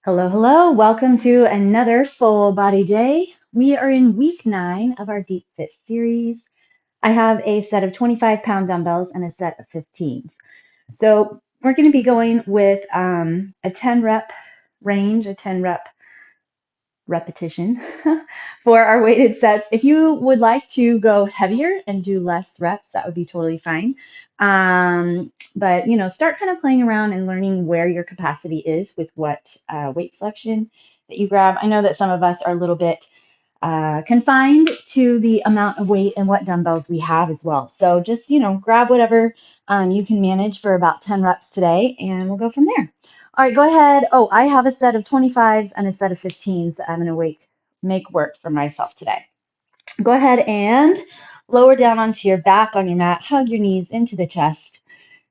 Hello, hello. Welcome to another full body day. We are in week 9 of our Deep Fit series. I have a set of 25-pound dumbbells and a set of 15s. So we're going to be going with a 10 rep range, a 10 rep repetition for our weighted sets. If you would like to go heavier and do less reps, that would be totally fine. But start kind of playing around and learning where your capacity is with what weight selection that you grab. I know that some of us are a little bit confined to the amount of weight and what dumbbells we have as well. So just, grab whatever you can manage for about 10 reps today, and we'll go from there. All right, go ahead. Oh, I have a set of 25s and a set of 15s that I'm going to make work for myself today. Go ahead and lower down onto your back on your mat. Hug your knees into the chest.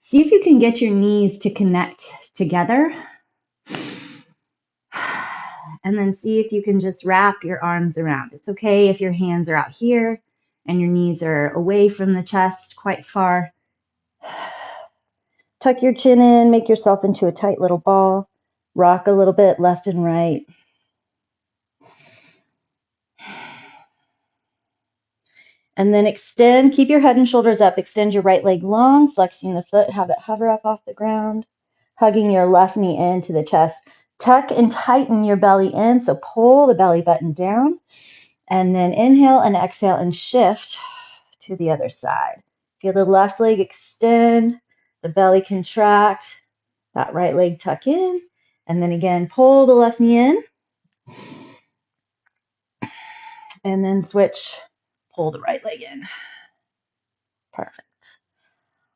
See if you can get your knees to connect together. And then see if you can just wrap your arms around. It's okay if your hands are out here and your knees are away from the chest quite far. Tuck your chin in, make yourself into a tight little ball. Rock a little bit left and right. And then extend, keep your head and shoulders up. Extend your right leg long, flexing the foot, have it hover up off the ground, hugging your left knee into the chest. Tuck and tighten your belly in, so pull the belly button down. And then inhale and exhale and shift to the other side. Feel the left leg extend, the belly contract, that right leg tuck in, and then again, pull the left knee in, and then switch, pull the right leg in. Perfect.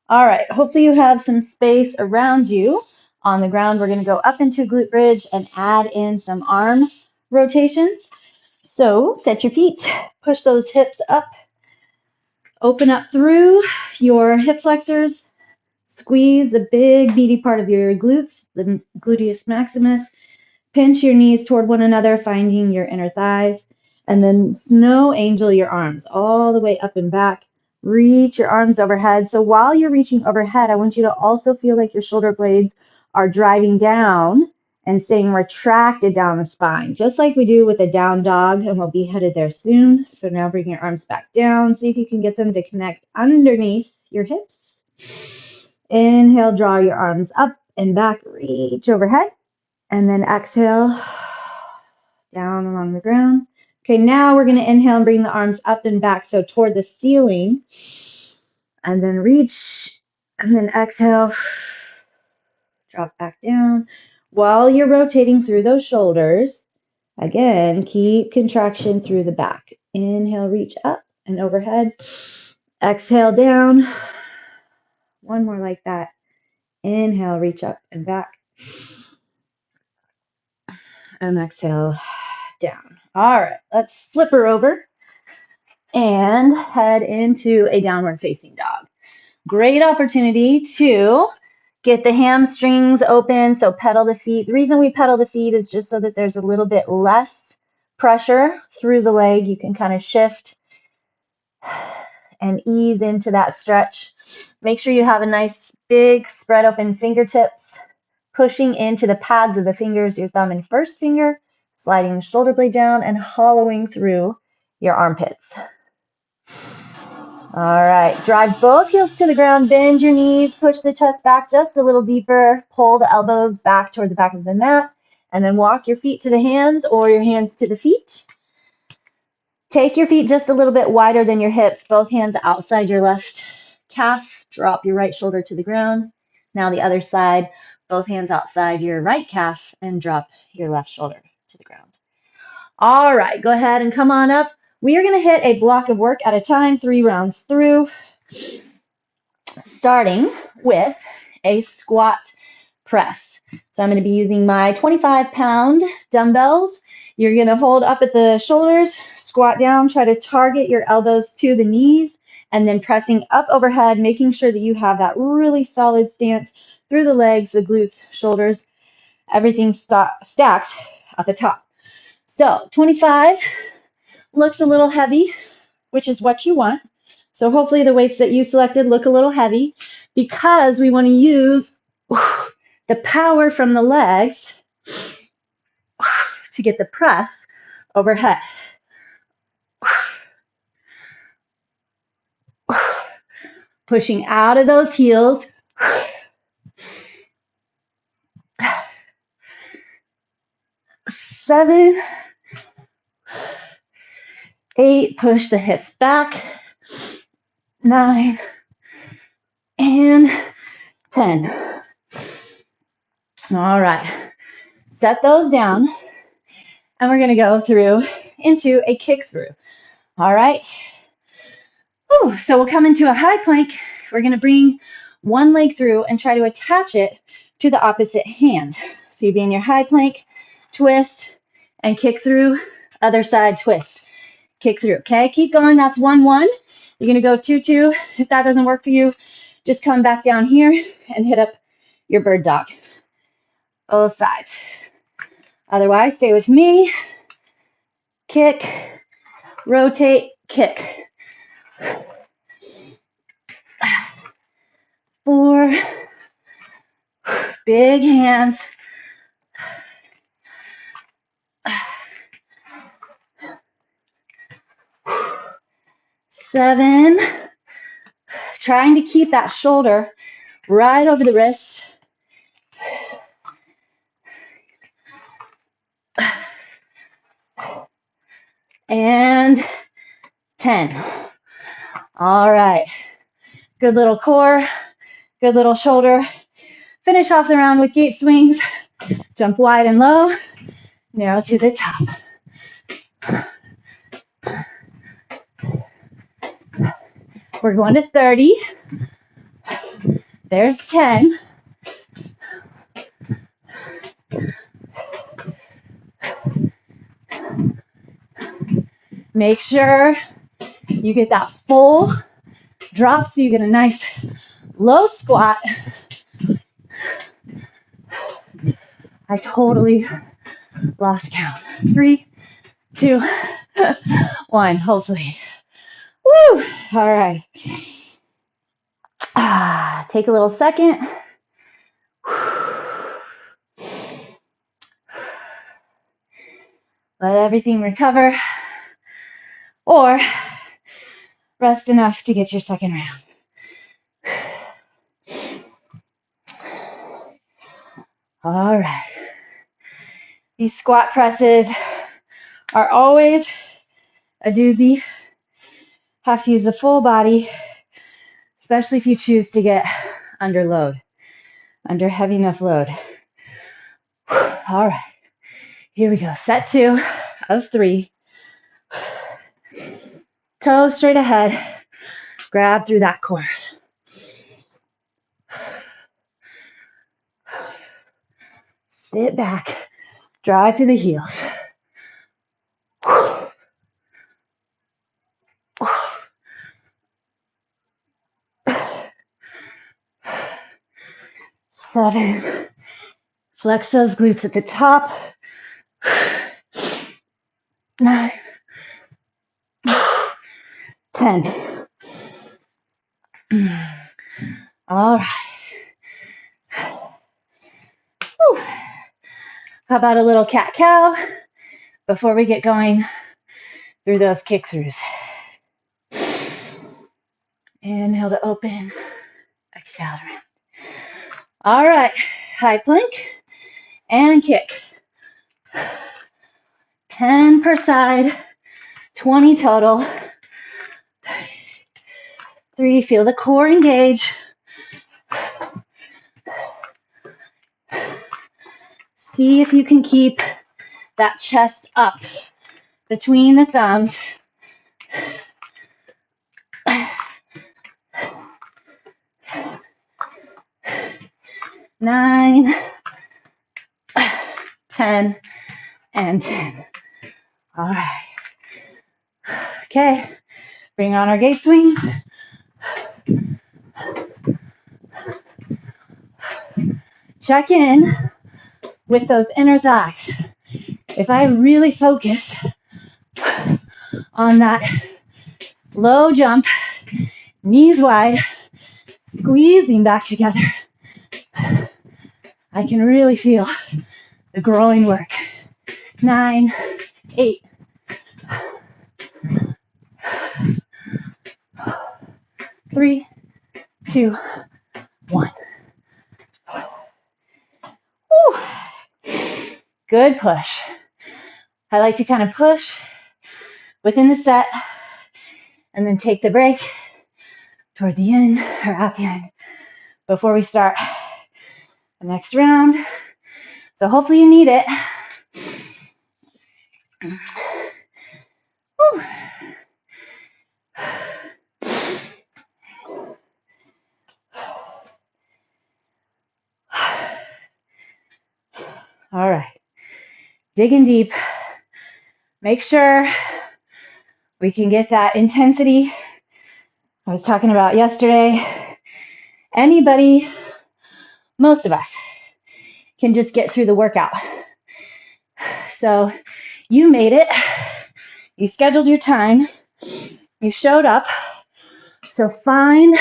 All right, hopefully you have some space around you. On the ground, we're going to go up into a glute bridge and add in some arm rotations. So set your feet, push those hips up, open up through your hip flexors, squeeze the big beady part of your glutes, the gluteus maximus, pinch your knees toward one another, finding your inner thighs, and then snow angel your arms all the way up and back. Reach your arms overhead. So while you're reaching overhead, I want you to also feel like your shoulder blades are driving down and staying retracted down the spine, just like we do with a down dog, and we'll be headed there soon. So now bring your arms back down. See if you can get them to connect underneath your hips. Inhale, draw your arms up and back, reach overhead, and then exhale down along the ground. Okay, now we're going to inhale and bring the arms up and back, so toward the ceiling, and then reach, and then exhale, drop back down. While you're rotating through those shoulders, again, keep contraction through the back. Inhale, reach up and overhead. Exhale, down. One more like that. Inhale, reach up and back. And exhale, down. All right, let's flip her over and head into a downward facing dog. Great opportunity to get the hamstrings open, so pedal the feet. The reason we pedal the feet is just so that there's a little bit less pressure through the leg. You can kind of shift and ease into that stretch. Make sure you have a nice big spread open fingertips, pushing into the pads of the fingers, your thumb and first finger, sliding the shoulder blade down and hollowing through your armpits. All right, drive both heels to the ground, bend your knees, push the chest back just a little deeper, pull the elbows back toward the back of the mat, and then walk your feet to the hands or your hands to the feet. Take your feet just a little bit wider than your hips, both hands outside your left calf, drop your right shoulder to the ground. Now the other side, both hands outside your right calf and drop your left shoulder to the ground. All right, go ahead and come on up. We are going to hit a block of work at a time, 3 rounds through, starting with a squat press. So I'm going to be using my 25-pound dumbbells. You're going to hold up at the shoulders, squat down, try to target your elbows to the knees, and then pressing up overhead, making sure that you have that really solid stance through the legs, the glutes, shoulders, everything stacked at the top. So 25 looks a little heavy, which is what you want. So hopefully the weights that you selected look a little heavy, because we want to use the power from the legs to get the press overhead. Pushing out of those heels. 7, 8, push the hips back. 9, and 10. All right, set those down, and we're gonna go through into a kick through. All right. Ooh, so we'll come into a high plank. We're gonna bring one leg through and try to attach it to the opposite hand. So you be in your high plank, twist, and kick through, other side, twist, kick through, okay? Keep going, that's 1-1. You're gonna go 2-2. If that doesn't work for you, just come back down here and hit up your bird dog. Both sides. Otherwise, stay with me. Kick, rotate, kick. 4, big hands. 7, trying to keep that shoulder right over the wrist. 10. All right, good little core, good little shoulder. Finish off the round with gate swings. Jump wide and low, narrow to the top. We're going to 30. There's 10. Make sure you get that full drop so you get a nice low squat. I totally lost count. 3, 2, 1, hopefully. Woo! All right. Take a little second. Let everything recover. Or rest enough to get your second round. All right. These squat presses are always a doozy. Have to use the full body, especially if you choose to get under load, under heavy enough load. All right. Here we go. Set 2 of 3. Toes straight ahead. Grab through that core. Sit back. Drive through the heels. 7. Flex those glutes at the top. 9. 10. All right. Whew. How about a little cat-cow before we get going through those kick-throughs? Inhale to open. Exhale to round. All right. High plank and kick. 10 per side. 20 total. 3, feel the core engage. See if you can keep that chest up between the thumbs. 9, 10, and 10. All right. Okay, bring on our gate swings. Check in with those inner thighs. If I really focus on that low jump, knees wide, squeezing back together, I can really feel the groin work. 9, 8, 3, 2, 1. Woo. Good push. I like to kind of push within the set and then take the break toward the end or at the end before we start the next round. So hopefully you need it. Woo. All right. Digging deep. Make sure we can get that intensity I was talking about yesterday. Anybody, most of us, can just get through the workout. So you made it. You scheduled your time. You showed up. So find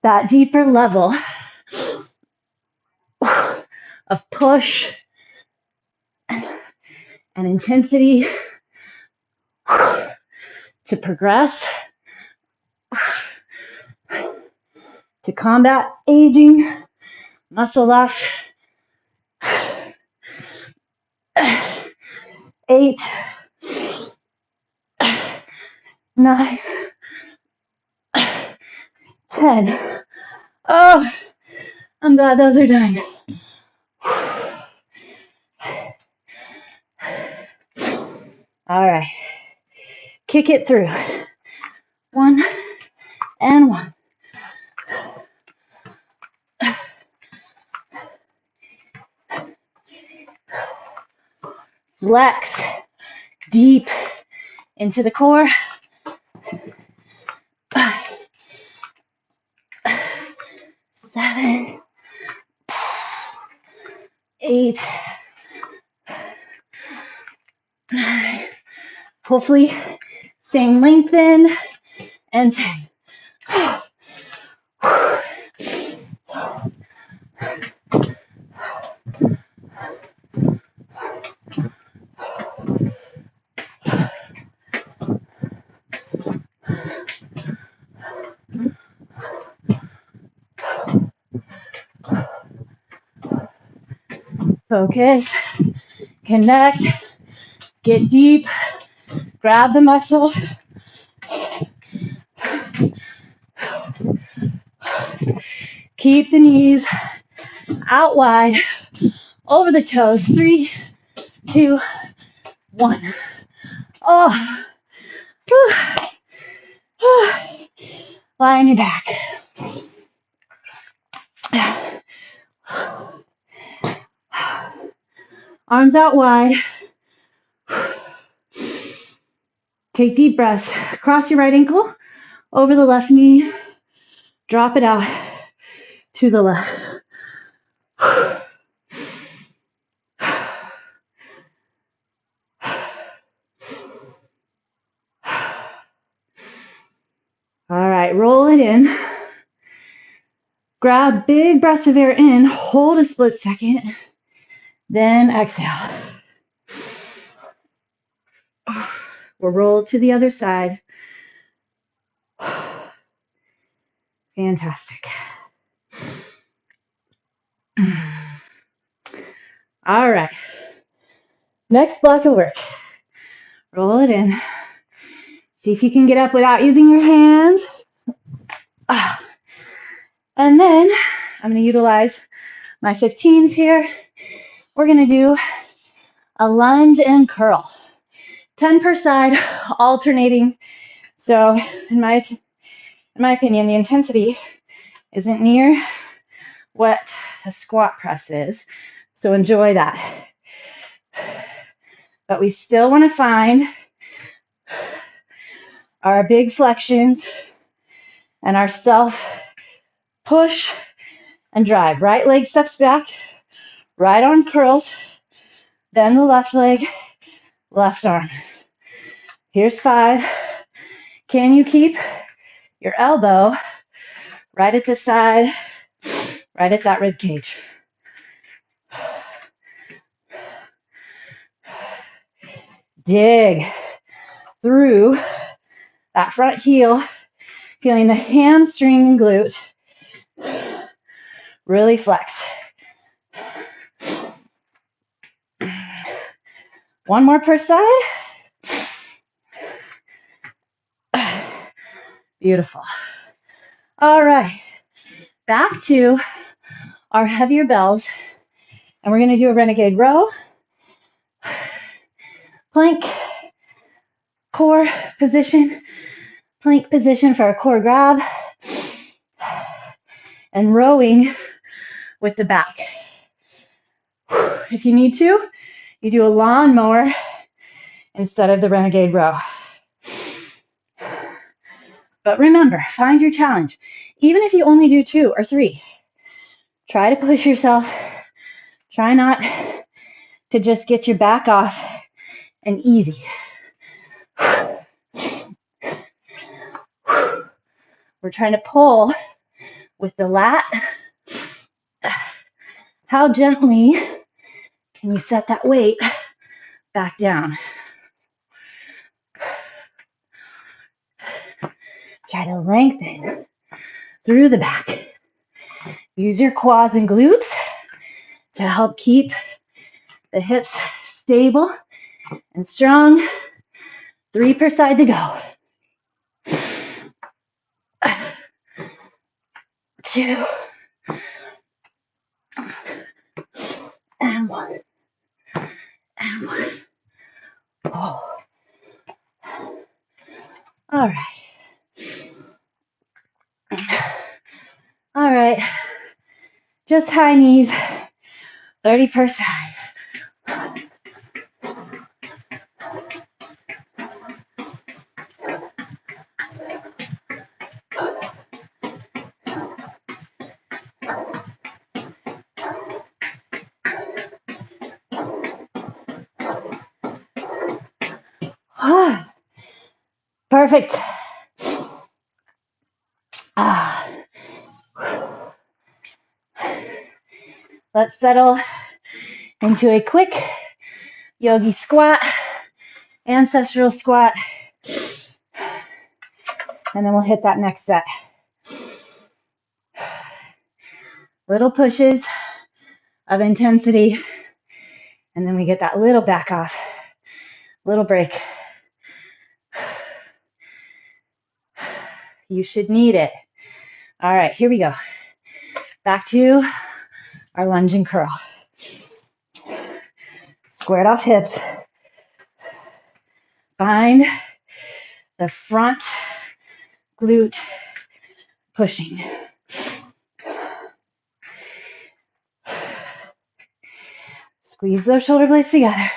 that deeper level of push and intensity to progress, to combat aging, muscle loss. 8, 9, 10. Oh, I'm glad those are done. All right. Kick it through. 1 and 1. Flex deep into the core. 7, 8, 9. Hopefully staying lengthened. And 10. Focus, connect, get deep, grab the muscle. Keep the knees out wide, over the toes. 3, 2, 1. Oh, lie on your back. Arms out wide. Take deep breaths. Cross your right ankle over the left knee. Drop it out to the left. All right, roll it in. Grab big breaths of air in. Hold a split second. Then exhale. We'll roll to the other side. Fantastic. All right. Next block of work. Roll it in. See if you can get up without using your hands. And then I'm going to utilize my 15s here. We're going to do a lunge and curl. 10 per side, alternating. So in my opinion, the intensity isn't near what a squat press is. So enjoy that. But we still want to find our big flexions and our self push and drive. Right leg steps back, right arm curls, then the left leg, left arm. Here's 5. Can you keep your elbow right at the side, right at that rib cage? dig through that front heel, feeling the hamstring and glute really flex. One more per side. Beautiful. All right, back to our heavier bells, and we're going to do a renegade row, plank, core position, plank position for our core grab, and rowing with the back. If you need to, you do a lawnmower instead of the renegade row. But remember, find your challenge. Even if you only do 2 or 3, try to push yourself. Try not to just get your back off and easy. We're trying to pull with the lat. How gently can you set that weight back down? Try to lengthen through the back. Use your quads and glutes to help keep the hips stable and strong. 3 per side to go. 2 and 1 and 1. Oh. All right. All right. Just high knees. 30 per side. Perfect. Let's settle into a quick yogi squat, ancestral squat, and then we'll hit that next set. Little pushes of intensity, and then we get that little back off, little break. You should need it. All right, here we go. Back to our lunge and curl. Squared off hips. Find the front glute pushing. Squeeze those shoulder blades together.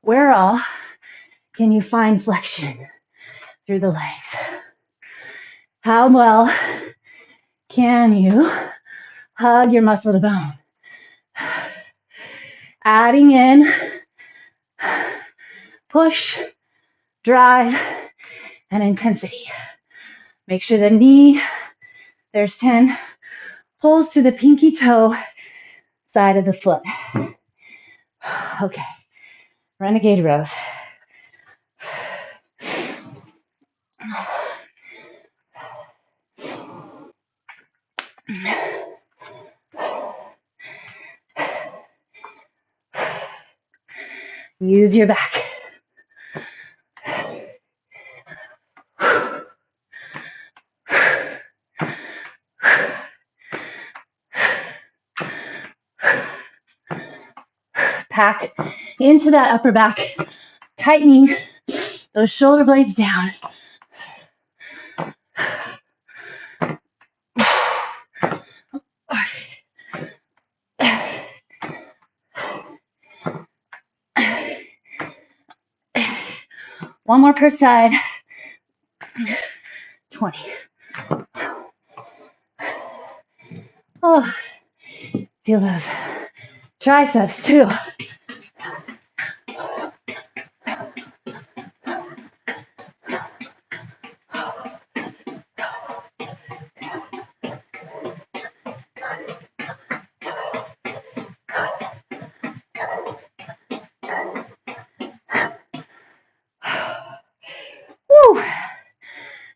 Where all can you find flexion through the legs? How well can you hug your muscle to bone? Adding in push, drive, and intensity. Make sure the knee, there's 10 pulls to the pinky toe side of the foot. Okay, renegade rows. Use your back. Pack into that upper back, tightening those shoulder blades down. One more per side. 20. Oh, feel those triceps too.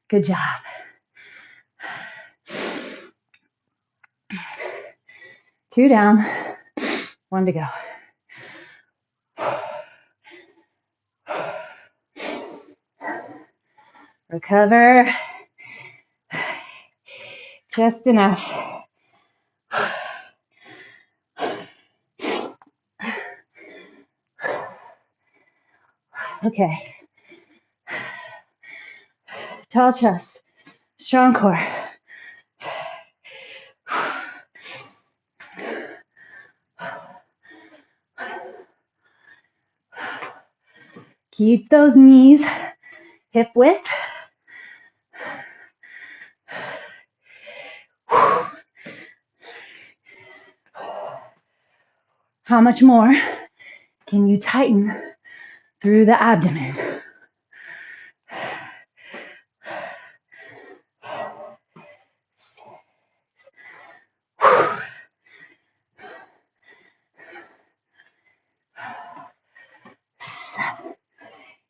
Good job. 2 down, 1 to go. Recover. Just enough. Okay. Tall chest, strong core. Keep those knees hip width. How much more can you tighten through the abdomen?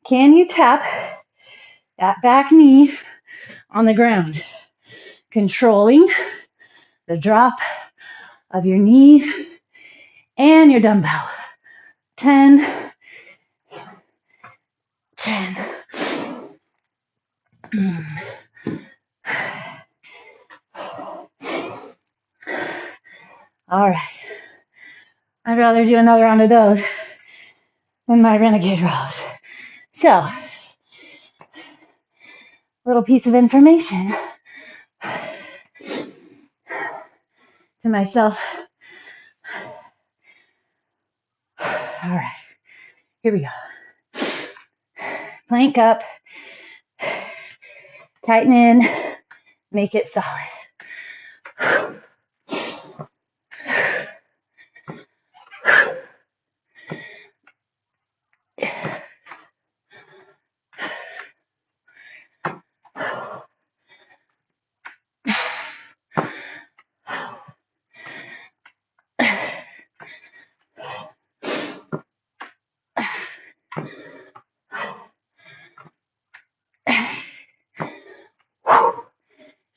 Can you tap that back knee on the ground, controlling the drop of your knee and your dumbbell? 10, 10. All right. I'd rather do another round of those than my Renegade rows. So, little piece of information to myself. All right, here we go. Plank up, tighten in, make it solid.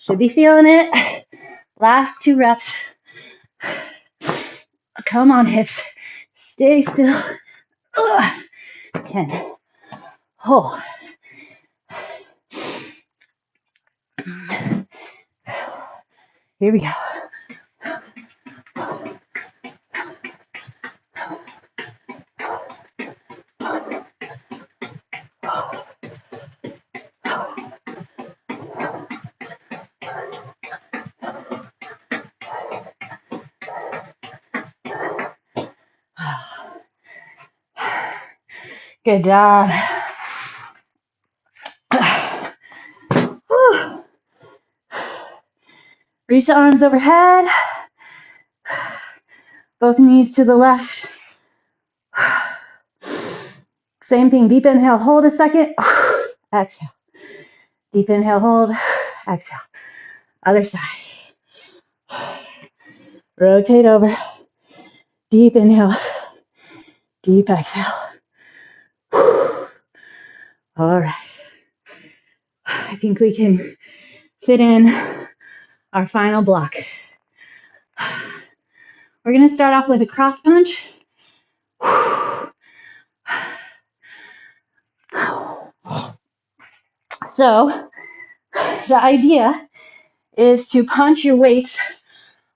Should be feeling it. Last 2 reps. Come on, hips. Stay still. 10. Hold. Here we go. Good job. Reach the arms overhead. Both knees to the left. Same thing. Deep inhale, hold a second. Exhale. Deep inhale, hold. Exhale. Other side. Rotate over. Deep inhale. Deep exhale. All right. I think we can fit in our final block. We're going to start off with a cross punch. So the idea is to punch your weights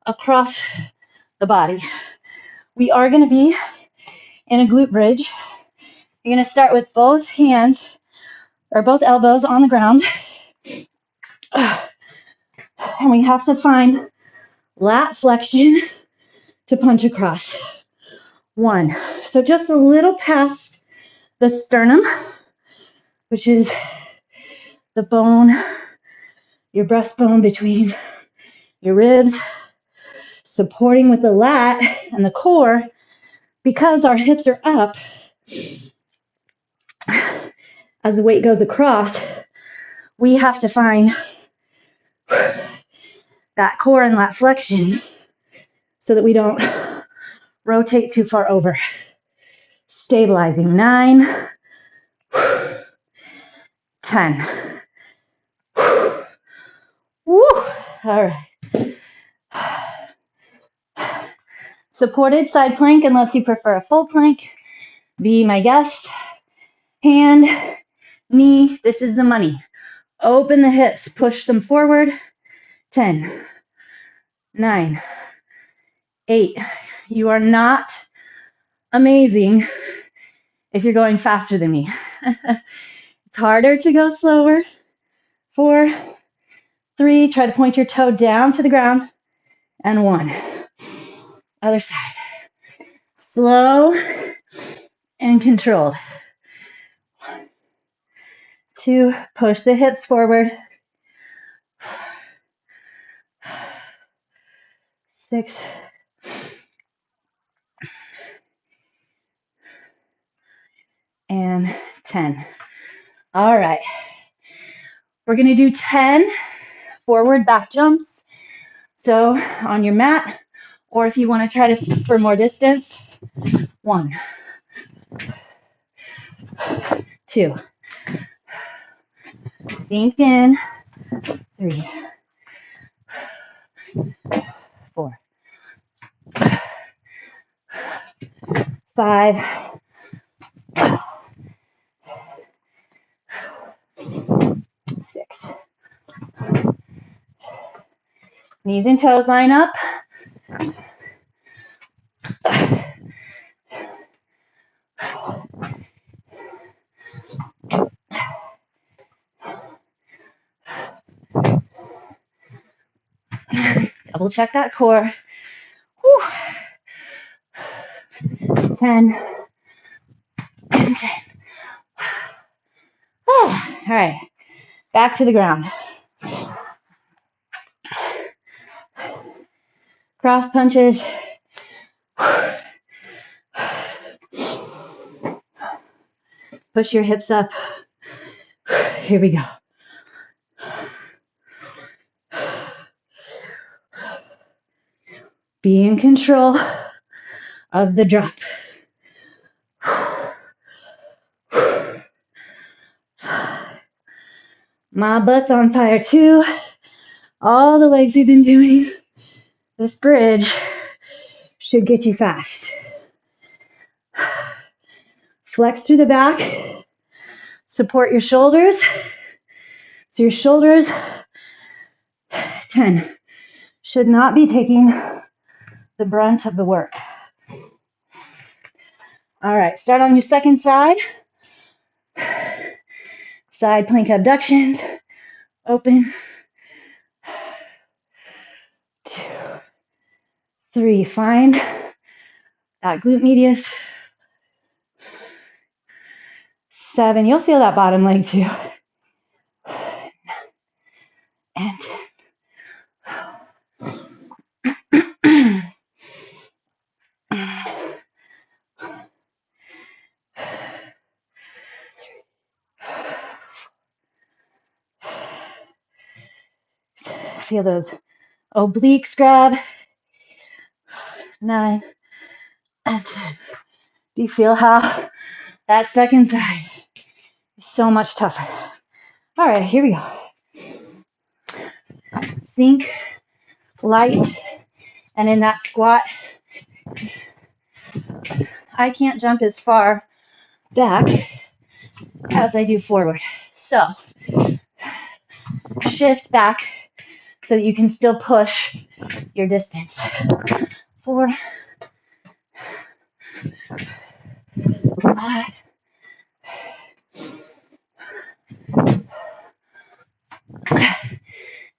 across the body. We are going to be in a glute bridge. You're going to start with both hands or both elbows on the ground. And we have to find lat flexion to punch across. 1. So just a little past the sternum, which is the bone, your breastbone between your ribs, supporting with the lat and the core. Because our hips are up, as the weight goes across, we have to find that core and lat flexion so that we don't rotate too far over. Stabilizing. 9, 10. All right. Supported side plank, unless you prefer a full plank. Be my guest. Hand, knee, this is the money. Open the hips, push them forward. 10, 9, 8. You are not amazing if you're going faster than me. It's harder to go slower. 4, 3, try to point your toe down to the ground. And 1. Other side. Slow and controlled. 2, push the hips forward. 6, and 10. All right. We're going to do 10 forward back jumps. So on your mat, or if you want to try to for more distance, 1, 2, sink in, 3, 4, 5, 6. Knees and toes line up. Double check that core. Whew. 10 and 10. Oh, all right, back to the ground. Cross punches. Push your hips up. Here we go. Be in control of the drop. My butt's on fire too. All the legs we've been doing. This bridge should get you fast. Flex through the back. Support your shoulders. So your shoulders, 10, should not be taking the brunt of the work. All right, start on your second side. Side plank abductions. Open. 2, 3, find that glute medius. 7, you'll feel that bottom leg too. And 10. Feel those obliques grab. 9 and 10. Do you feel how that second side is so much tougher? All right, here we go. Sink light, and in that squat, I can't jump as far back as I do forward. So shift back so that you can still push your distance. 4, 5,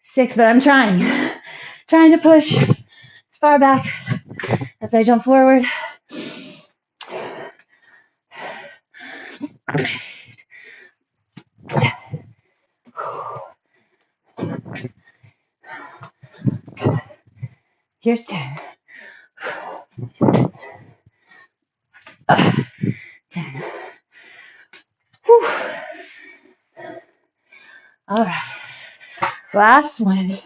6, but I'm trying to push as far back as I jump forward. Here's 10. 10. Whew. All right. Last one.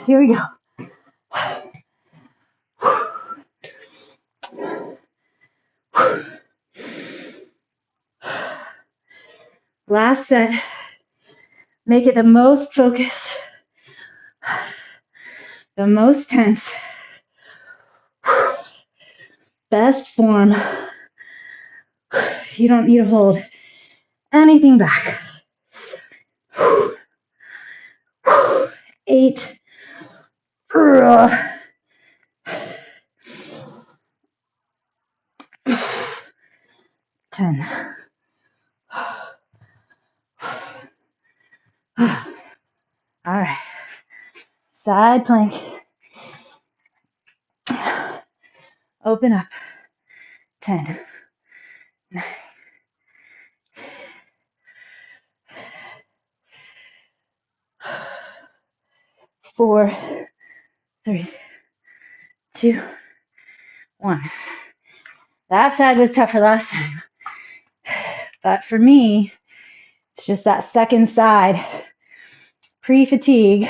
Here we go. Last set. Make it the most focused, the most tense, best form. You don't need to hold anything back. 8, 10. All right. Side plank. Open up. 10. 9. 4, 3, 2, 1. That side was tougher last time. But for me, it's just that second side. Pre-fatigue.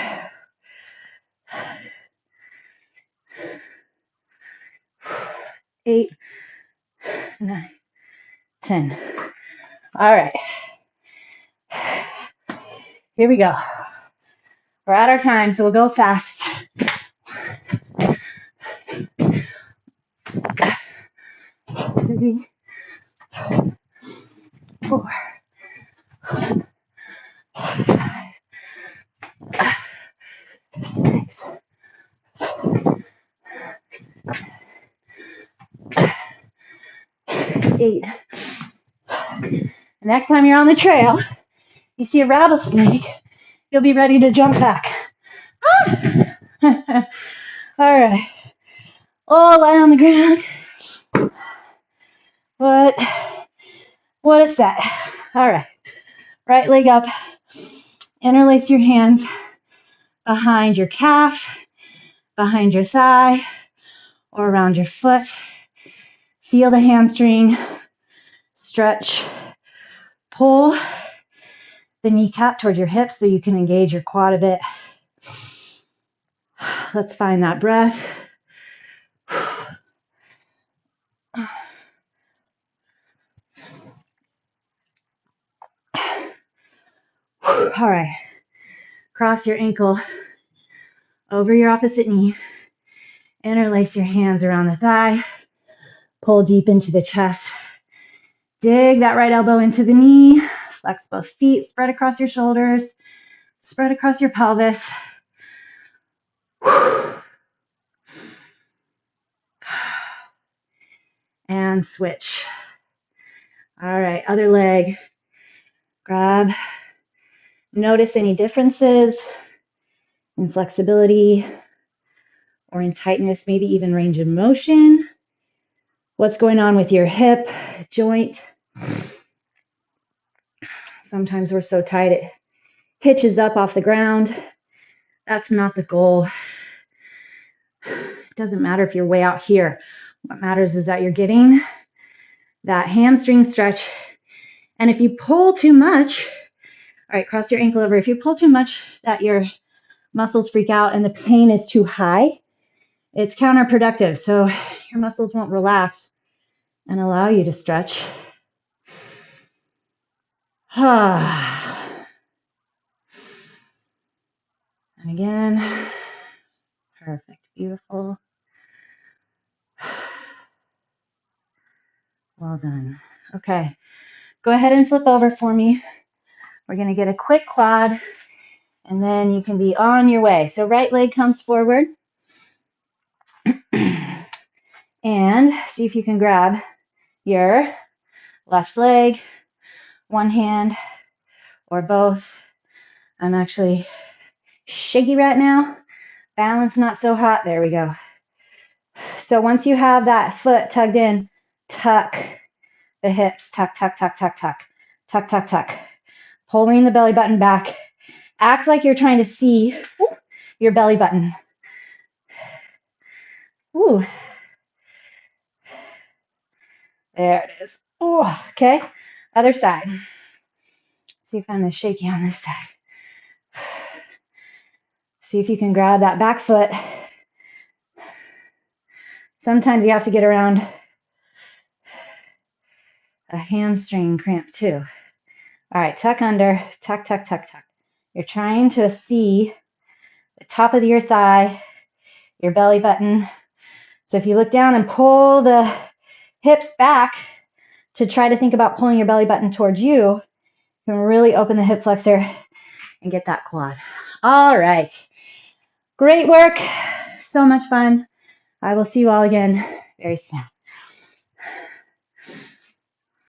8, 9, 10. All right. Here we go. We're at our time, so we'll go fast. 3, 4, 5, 6, 8. Next time you're on the trail, you see a rattlesnake, you'll be ready to jump back. All right. All lie on the ground. What a set. All right. Right leg up. Interlace your hands behind your calf, behind your thigh, or around your foot. Feel the hamstring. Stretch. Pull the kneecap towards your hips so you can engage your quad a bit. Let's find that breath. All right. Cross your ankle over your opposite knee. Interlace your hands around the thigh. Pull deep into the chest. Dig that right elbow into the knee. Flex both feet. Spread across your shoulders. Spread across your pelvis. And switch. All right, other leg. Grab. Notice any differences in flexibility or in tightness, maybe even range of motion. What's going on with your hip, joint? Sometimes we're so tight it hitches up off the ground. That's not the goal. It doesn't matter if you're way out here. What matters is that you're getting that hamstring stretch. And if you pull too much, all right, cross your ankle over. If you pull too much that your muscles freak out and the pain is too high, it's counterproductive. So your muscles won't relax and allow you to stretch. And again, perfect, beautiful. Well done. Okay, go ahead and flip over for me. We're going to get a quick quad, and then you can be on your way. So right leg comes forward. And see if you can grab your left leg, one hand, or both. I'm actually shaky right now. Balance not so hot. There we go. So once you have that foot tugged in, tuck the hips. Tuck, tuck, tuck, tuck, tuck. Tuck, tuck, tuck. Pulling the belly button back. Act like you're trying to see your belly button. Ooh. There it is. Oh, okay. Other side. See if I'm as shaky on this side. See if you can grab that back foot. Sometimes you have to get around a hamstring cramp too. All right, tuck under, tuck, tuck, tuck, tuck. You're trying to see the top of your thigh, your belly button. So if you look down and pull the hips back to try to think about pulling your belly button towards you, you can really open the hip flexor and get that quad. All right. Great work. So much fun. I will see you all again very soon.